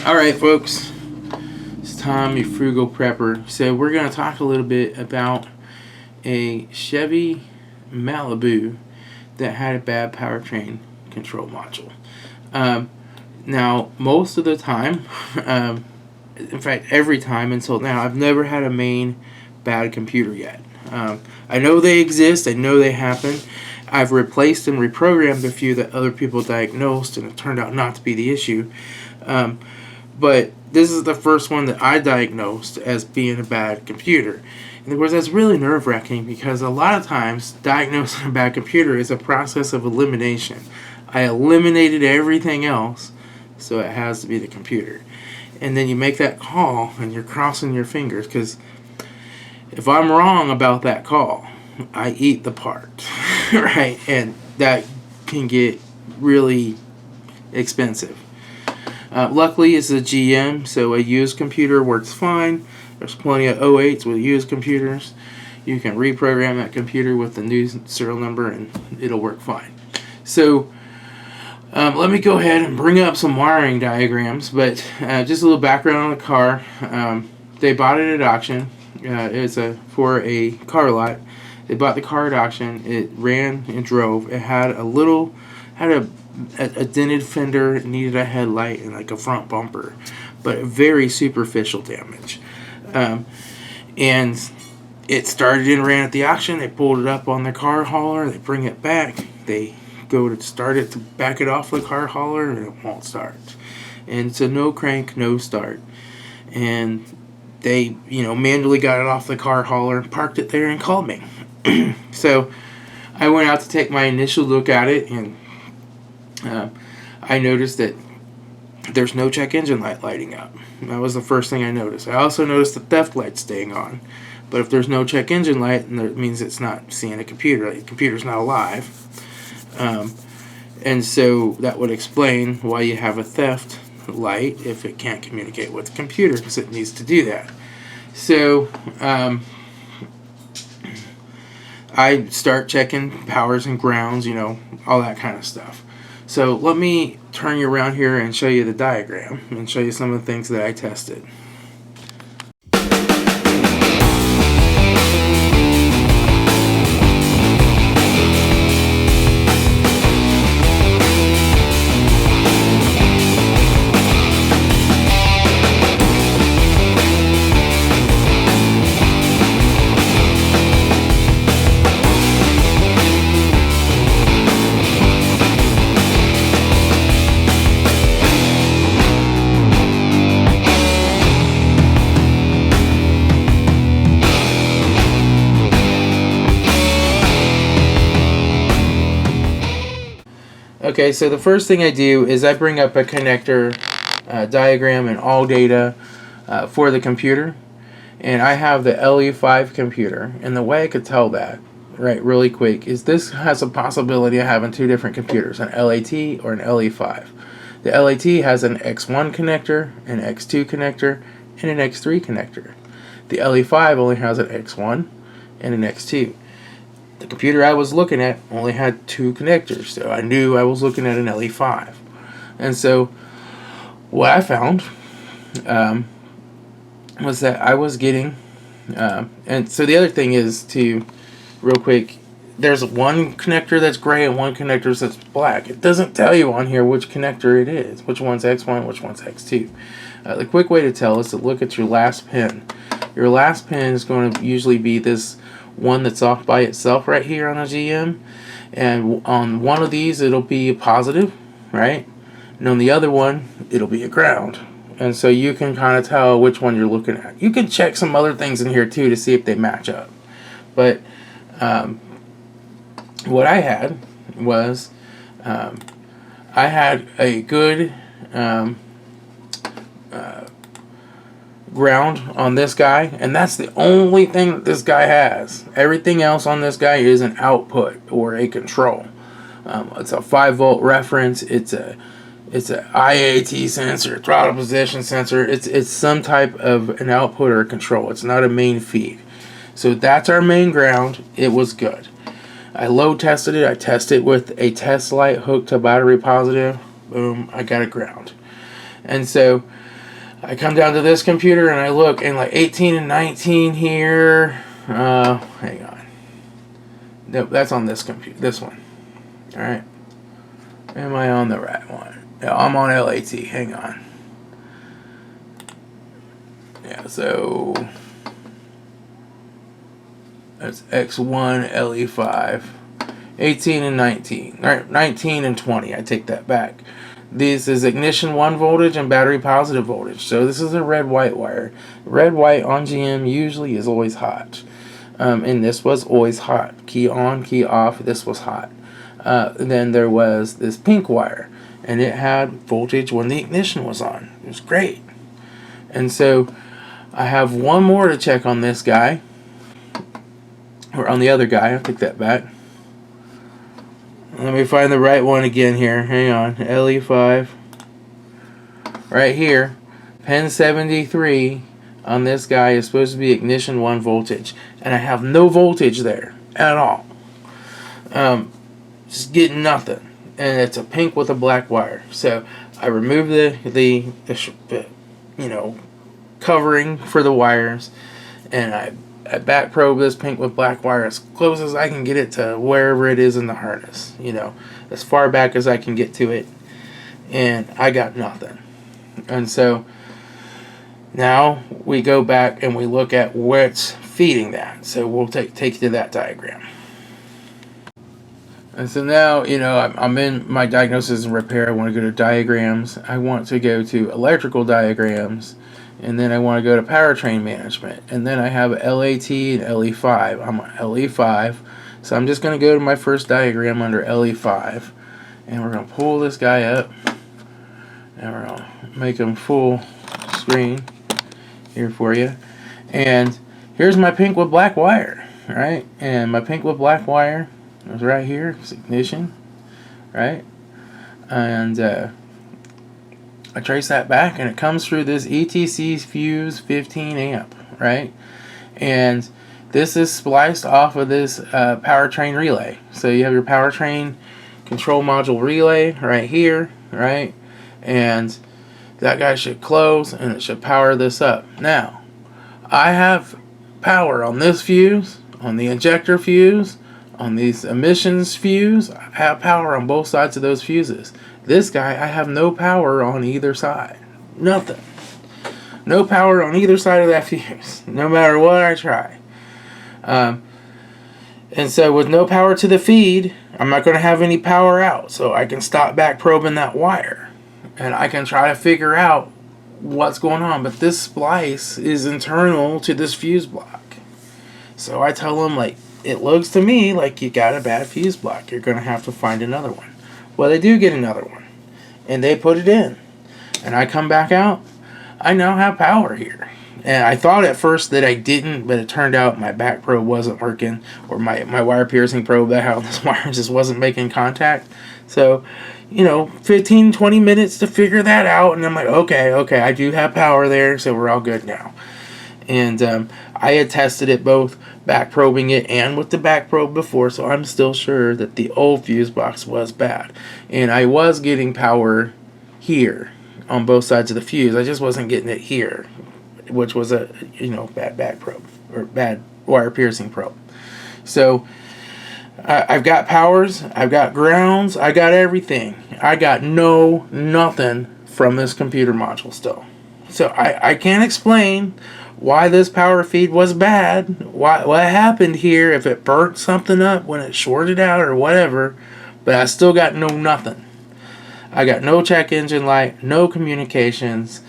Alright folks, it's Tommy Frugal Prepper. So we're going to talk a little bit about a Chevy Malibu that had a bad powertrain control module. Now most of the time, in fact every time until now, I've never had a main bad computer yet. I know they exist, I know they happen. I've replaced and reprogrammed a few that other people diagnosed and it turned out not to be the issue. But this is the first one that I diagnosed as being a bad computer. And of course that's really nerve-wracking because a lot of times diagnosing a bad computer is a process of elimination. I eliminated everything else, so it has to be the computer. And then you make that call and you're crossing your fingers because if I'm wrong about that call, I eat the part, right? And that can get really expensive. Luckily, it's a GM, so a used computer works fine. There's plenty of 08s with used computers. You can reprogram that computer with the new serial number and it'll work fine. So let me go ahead and bring up some wiring diagrams, but just a little background on the car. They bought it at auction. It's for a car lot. They bought the car at auction. It ran and drove. It had a dented fender. It needed a headlight and like a front bumper, but very superficial damage. And it started and ran at the auction. They pulled it up on the car hauler. They bring it back. They go to start it to back it off the car hauler, and it won't start. And it's a no crank, no start. And they, manually got it off the car hauler, parked it there, and called me. So I went out to take my initial look at it, and I noticed that there's no check engine light lighting up. That was the first thing I noticed. I also noticed the theft light staying on. But if there's no check engine light, then it means it's not seeing a computer. The computer's not alive. And so that would explain why you have a theft light if it can't communicate with the computer, because it needs to do that. So I start checking powers and grounds, all that kind of stuff. So let me turn you around here and show you the diagram and show you some of the things that I tested. Okay, so the first thing I do is I bring up a connector diagram and all data for the computer. And I have the LE5 computer. And the way I could tell that, right, really quick, is this has a possibility of having two different computers, an LAT or an LE5. The LAT has an X1 connector, an X2 connector, and an X3 connector. The LE5 only has an X1 and an X2. The computer I was looking at only had two connectors, so I knew I was looking at an LE5. And so what I found was that I was getting, and so the other thing is to, real quick, there's one connector that's gray and one connector that's black. It doesn't tell you on here which connector it is, which one's X1, which one's X2. The quick way to tell is to look at your last pin. Your last pin is going to usually be this one that's off by itself right here on a GM, and on one of these it'll be a positive, right, and on the other one it'll be a ground. And so you can kind of tell which one you're looking at. You can check some other things in here too to see if they match up, but what I had was I had a good ground on this guy, and that's the only thing that this guy has. Everything else on this guy is an output or a control. It's a 5-volt reference. It's a IAT sensor, throttle position sensor. It's some type of an output or a control. It's not a main feed. So that's our main ground. It was good. I load tested it. I tested it with a test light hooked to battery positive. Boom, I got a ground. And so I come down to this computer and I look, and like 18 and 19 here. Hang on. Nope, that's on this computer. This one. All right. Am I on the right one? No, I'm on LAT. Hang on. Yeah, so that's X1 LE5. 18 and 19. All right, 19 and 20. I take that back. This is ignition 1 voltage and battery positive voltage. So this is a red-white wire. Red-white on GM usually is always hot. And this was always hot. Key on, key off. This was hot. Then there was this pink wire. And it had voltage when the ignition was on. It was great. And so I have one more to check on this guy. Or on the other guy. I'll take that back. Let me find the right one again here. Hang on. LE5. Right here. Pin 73 on this guy is supposed to be ignition 1 voltage. And I have no voltage there at all. Just getting nothing. And it's a pink with a black wire. So I remove the covering for the wires. And I back probe this pink with black wire as close as I can get it to wherever it is in the harness. As far back as I can get to it. And I got nothing. And so now we go back and we look at what's feeding that. So we'll take you to that diagram. And so now, I'm in my diagnosis and repair. I want to go to diagrams. I want to go to electrical diagrams. And then I want to go to powertrain management. And then I have LAT and LE5. I'm on LE5. So I'm just going to go to my first diagram under LE5. And we're going to pull this guy up. And we're going to make him full screen here for you. And here's my pink with black wire. Right? And my pink with black wire is right here. It's ignition. Right? And I trace that back, and it comes through this ETC fuse 15 amp, right? And this is spliced off of this powertrain relay. So you have your powertrain control module relay right here, right? And that guy should close, and it should power this up. Now, I have power on this fuse, on the injector fuse, on these emissions fuse. I have power on both sides of those fuses. This guy, I have no power on either side. Nothing. No power on either side of that fuse, no matter what I try. And so with no power to the feed, I'm not going to have any power out. So I can stop back probing that wire. And I can try to figure out what's going on. But this splice is internal to this fuse block. So I tell them, it looks to me like you got a bad fuse block. You're going to have to find another one. Well, they do get another one. And they put it in. And I come back out. I now have power here. And I thought at first that I didn't, but it turned out my back probe wasn't working. Or my wire piercing probe that held this wire just wasn't making contact. So, 15, 20 minutes to figure that out. And I'm like, okay, I do have power there. So we're all good now. And I had tested it both back probing it and with the back probe before, so I'm still sure that the old fuse box was bad. And I was getting power here on both sides of the fuse. I just wasn't getting it here, which was a bad back probe or bad wire piercing probe. So I've got powers, I've got grounds, I got everything. I got nothing from this computer module still. So I can't explain why this power feed was bad, what happened here, if it burnt something up when it shorted out or whatever, but I still got nothing. I got no check engine light, no communications,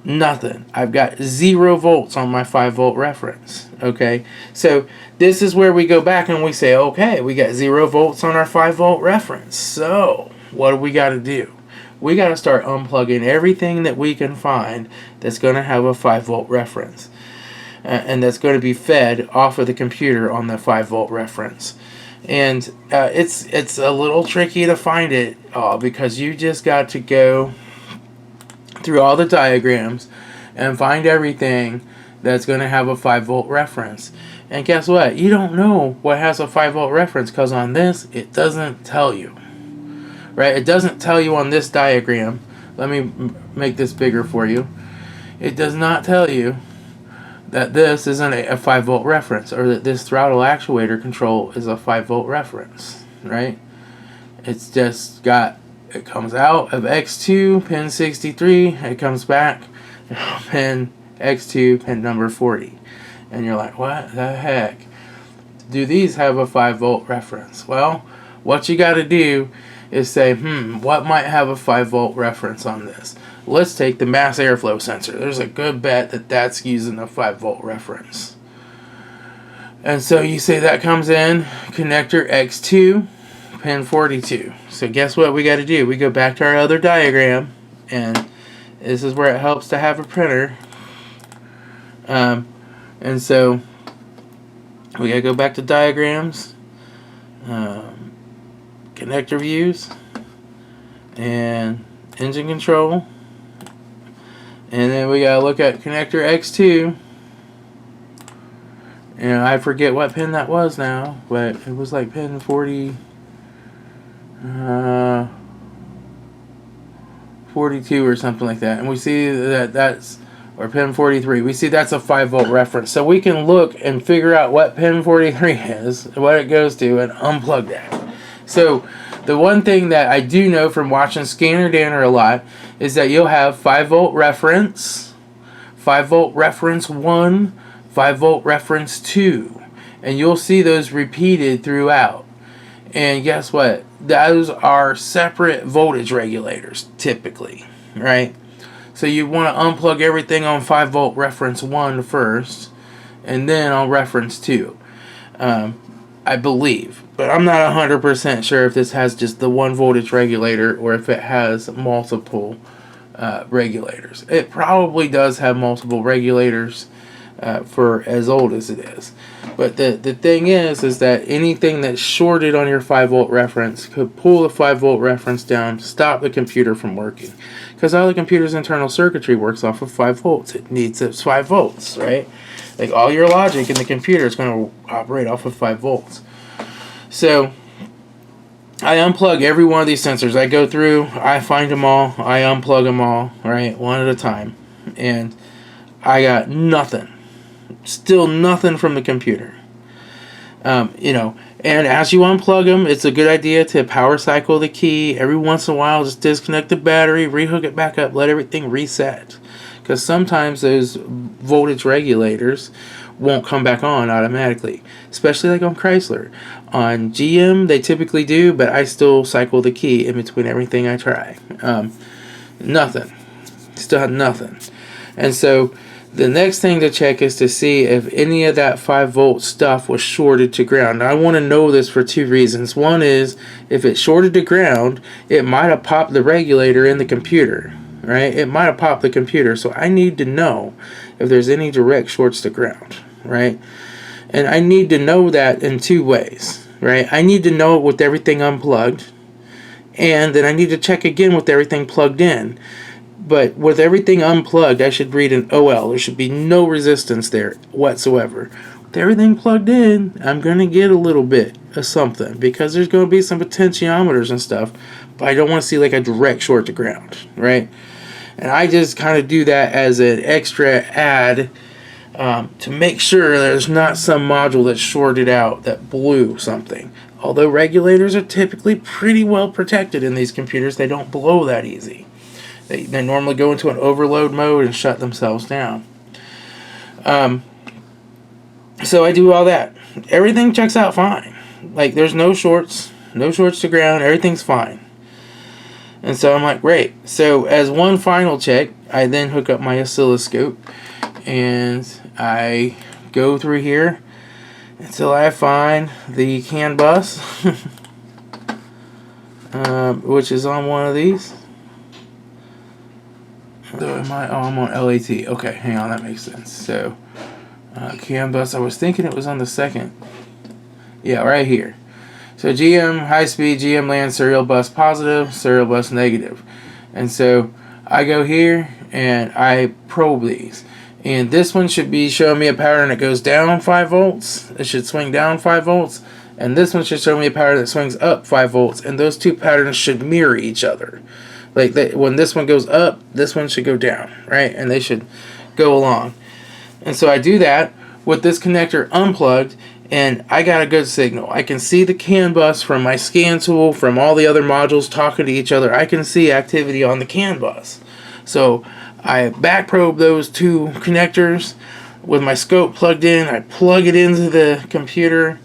nothing. I've got 0 volts on my 5-volt reference, okay? So this is where we go back and we say, okay, we got 0 volts on our 5-volt reference, so what do we got to do? We got to start unplugging everything that we can find that's going to have a 5-volt reference. And that's going to be fed off of the computer on the 5-volt reference. And it's a little tricky to find it all because you just got to go through all the diagrams and find everything that's going to have a 5-volt reference. And guess what? You don't know what has a 5-volt reference because on this, it doesn't tell you. Right? It doesn't tell you on this diagram let me make this bigger for you. It does not tell you that this isn't a 5 volt reference, or that this throttle actuator control is a 5 volt reference, right? It's just got, it comes out of X2, pin 63, it comes back, pin X2, pin number 40. And you're like, what the heck? Do these have a 5 volt reference? Well, what you got to do is say, what might have a 5 volt reference on this? Let's take the mass airflow sensor. There's a good bet that that's using a 5 volt reference. And so you say that comes in connector X2, pin 42. So guess what we got to do? We go back to our other diagram, and this is where it helps to have a printer. And so we got to go back to diagrams, connector views, and engine control. And then we gotta look at connector X2. And I forget what pin that was now, but it was like pin 42 or something like that. And we see that that's, or pin 43. We see that's a 5 volt reference. So we can look and figure out what pin 43 is, what it goes to, and unplug that. So the one thing that I do know from watching Scanner Danner a lot is that you'll have 5 volt reference, 5 volt reference 1, 5 volt reference 2. And you'll see those repeated throughout. And guess what? Those are separate voltage regulators, typically, right? So you want to unplug everything on 5 volt reference 1 first, and then on reference 2. I believe. But I'm not 100% sure if this has just the one voltage regulator or if it has multiple regulators. It probably does have multiple regulators for as old as it is. But the thing is that anything that's shorted on your 5 volt reference could pull the 5 volt reference down, stop the computer from working. Because all the computer's internal circuitry works off of 5 volts. It needs its 5 volts, right? Like all your logic in the computer is going to operate off of 5 volts. So I unplug every one of these sensors. I go through, I find them all, I unplug them all, right, one at a time. And I got nothing. Still nothing from the computer. And as you unplug them, it's a good idea to power cycle the key. Every once in a while, just disconnect the battery, rehook it back up, let everything reset. Because sometimes those voltage regulators won't come back on automatically, especially like on Chrysler. On GM, they typically do, but I still cycle the key in between everything I try. Nothing. Still had nothing. And so the next thing to check is to see if any of that 5 volt stuff was shorted to ground. Now, I want to know this for two reasons. One is, if it's shorted to ground, it might have popped the regulator in the computer, right? It might have popped the computer. So I need to know if there's any direct shorts to ground, right? And I need to know that in two ways, right? I need to know it with everything unplugged, and then I need to check again with everything plugged in. But with everything unplugged, I should read an OL. There should be no resistance there whatsoever. With everything plugged in, I'm going to get a little bit of something, because there's going to be some potentiometers and stuff, but I don't want to see like a direct short to ground, right? And I just kind of do that as an extra add to make sure there's not some module that's shorted out that blew something. Although regulators are typically pretty well protected in these computers, they don't blow that easy. They normally go into an overload mode and shut themselves down. So I do all that. Everything checks out fine. Like, there's no shorts to ground, everything's fine. And so I'm like, great. So as one final check, I then hook up my oscilloscope, and I go through here until I find the CAN bus, which is on one of these. So I'm on LAT. Okay, hang on, that makes sense. So CAN bus, I was thinking it was on the second. Yeah, right here. So GM high speed, GM LAN serial bus positive, serial bus negative. And so I go here and I probe these. And this one should be showing me a pattern that goes down 5 volts. It should swing down 5 volts. And this one should show me a pattern that swings up 5 volts. And those two patterns should mirror each other. Like when this one goes up, this one should go down, right? And they should go along. And so I do that with this connector unplugged, and I got a good signal. I can see the CAN bus from my scan tool, from all the other modules talking to each other. I can see activity on the CAN bus. So I back probe those two connectors with my scope plugged in. I plug it into the computer,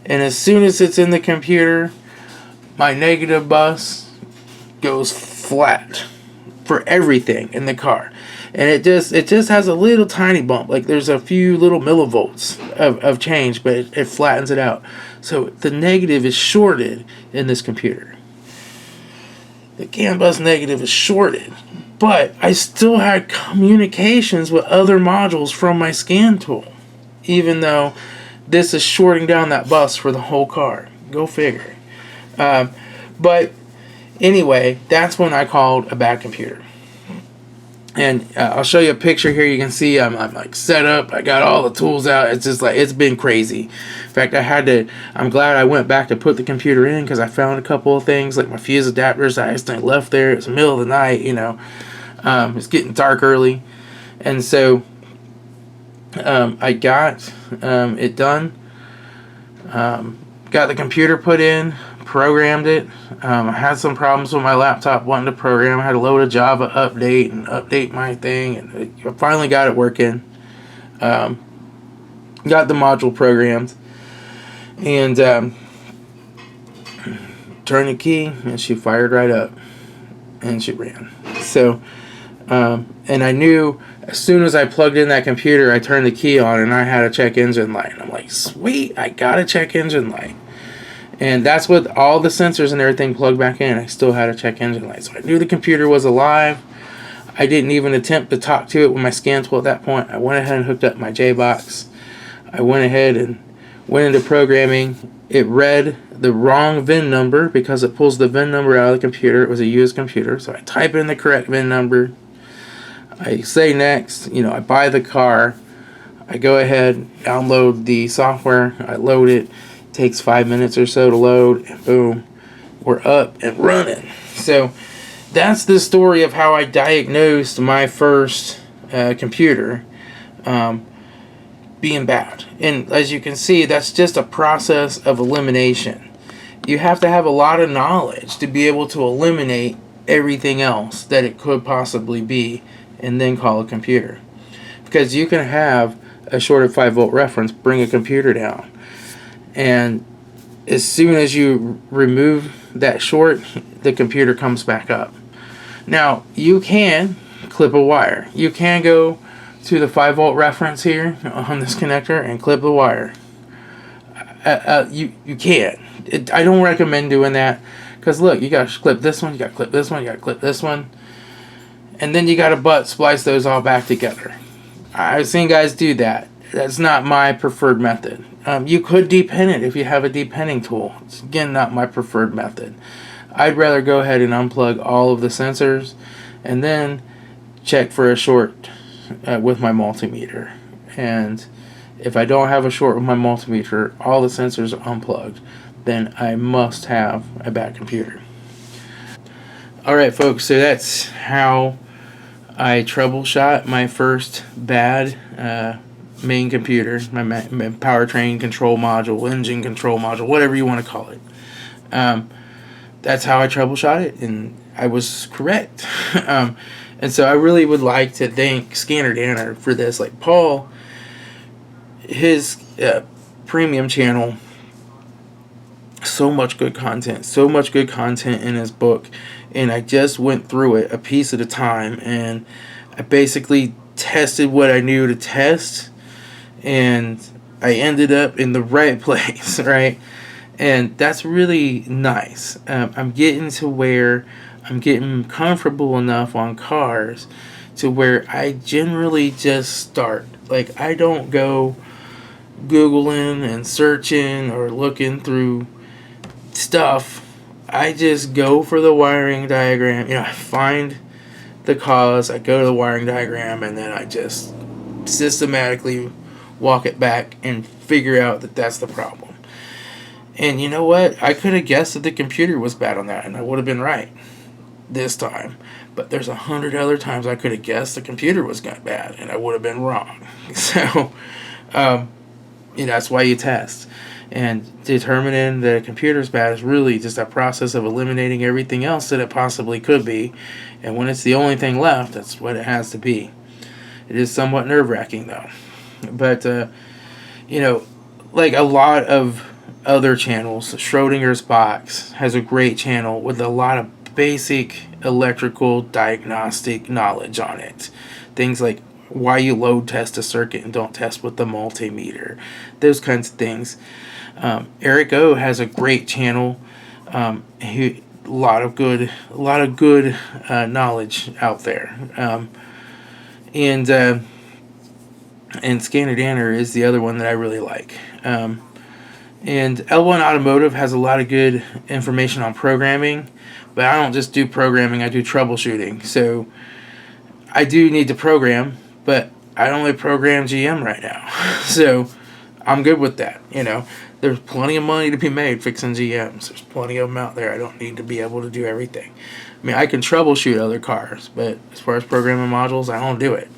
and as soon as it's in the computer, my negative bus goes flat for everything in the car. And it just has a little tiny bump. Like there's a few little millivolts of change, but it flattens it out. So the negative is shorted in this computer. The CAN bus negative is shorted. But I still had communications with other modules from my scan tool. Even though this is shorting down that bus for the whole car. Go figure. But anyway, that's when I called a bad computer. And I'll show you a picture here. You can see I'm like set up. I got all the tools out. It's just like, it's been crazy. In fact, I'm glad I went back to put the computer in, because I found a couple of things like my fuse adapters I accidentally left there. It was the middle of the night, it's getting dark early. And so I got it done. Got the computer put in, programmed it. I had some problems with my laptop wanting to program. I had to load a Java update and update my thing, and I finally got it working. Got the module programmed, and turned the key, and she fired right up, and she ran. So, and I knew as soon as I plugged in that computer, I turned the key on, and I had a check engine light. I'm like, sweet, I got a check engine light. And that's with all the sensors and everything plugged back in. I still had a check engine light. So I knew the computer was alive. I didn't even attempt to talk to it with my scan tool at that point. I went ahead and hooked up my J-Box. I went ahead and went into programming. It read the wrong VIN number because it pulls the VIN number out of the computer. It was a used computer. So I type in the correct VIN number. I say next. I buy the car. I go ahead, download the software. I load it. Takes 5 minutes or so to load, and boom, we're up and running. So that's the story of how I diagnosed my first computer being bad. And as you can see, that's just a process of elimination. You have to have a lot of knowledge to be able to eliminate everything else that it could possibly be, and then call a computer. Because you can have a shorted 5-volt reference bring a computer down. And as soon as you remove that short, the computer comes back up. Now, you can clip a wire. You can go to the 5-volt reference here on this connector and clip the wire. You can. I don't recommend doing that, because look, you got to clip this one, you got to clip this one, you got to clip this one, and then you got to butt splice those all back together. I've seen guys do that. That's not my preferred method. You could depin it if you have a depinning tool. It's, again, not my preferred method. I'd rather go ahead and unplug all of the sensors and then check for a short with my multimeter. And if I don't have a short with my multimeter, all the sensors are unplugged, then I must have a bad computer. Alright folks, so that's how I troubleshot my first bad main computer, my powertrain control module, engine control module, whatever you want to call it. That's how I troubleshot it, and I was correct. And so I really would like to thank Scanner Danner for this. Like Paul, his premium channel, so much good content in his book, and I just went through it a piece at a time, and I basically tested what I knew to test, and I ended up in the right place, right? And that's really nice. I'm getting to where I'm getting comfortable enough on cars to where I generally just start. Like, I don't go Googling and searching or looking through stuff. I just go for the wiring diagram. I find the cause, I go to the wiring diagram, and then I just systematically walk it back and figure out that that's the problem. And you know what? I could have guessed that the computer was bad on that, and I would have been right. this time, but there's 100 other times I could have guessed the computer was bad, and I would have been wrong. So, that's why you test. And determining that a computer's bad is really just a process of eliminating everything else that it possibly could be. And when it's the only thing left, that's what it has to be. It is somewhat nerve-wracking, though. But, like a lot of other channels, Schrodinger's box has a great channel with a lot of basic electrical diagnostic knowledge on it. Things like why you load test a circuit and don't test with the multimeter. Those kinds of things. Eric O has a great channel. A lot of good knowledge out there. And Scanner Danner is the other one that I really like. And L1 Automotive has a lot of good information on programming, but I don't just do programming, I do troubleshooting. So I do need to program, but I only program GM right now. So I'm good with that. There's plenty of money to be made fixing GMs. There's plenty of them out there. I don't need to be able to do everything. I mean, I can troubleshoot other cars, but as far as programming modules, I don't do it.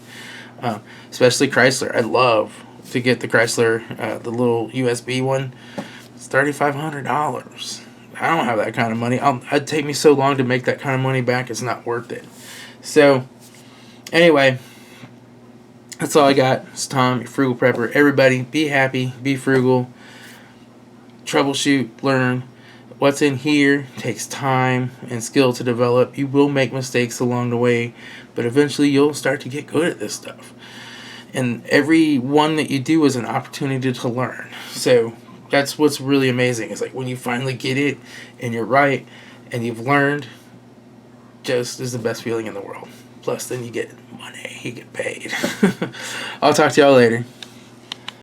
Especially Chrysler. I'd love to get the Chrysler, the little USB one. It's $3,500. I don't have that kind of money. It'd take me so long to make that kind of money back. It's not worth it. So, anyway, that's all I got. It's Tom, your frugal prepper. Everybody, be happy, be frugal, troubleshoot, learn. What's in here takes time and skill to develop. You will make mistakes along the way, but eventually you'll start to get good at this stuff. And every one that you do is an opportunity to learn. So that's what's really amazing. It's like when you finally get it and you're right and you've learned, just is the best feeling in the world. Plus then you get money, you get paid. I'll talk to y'all later.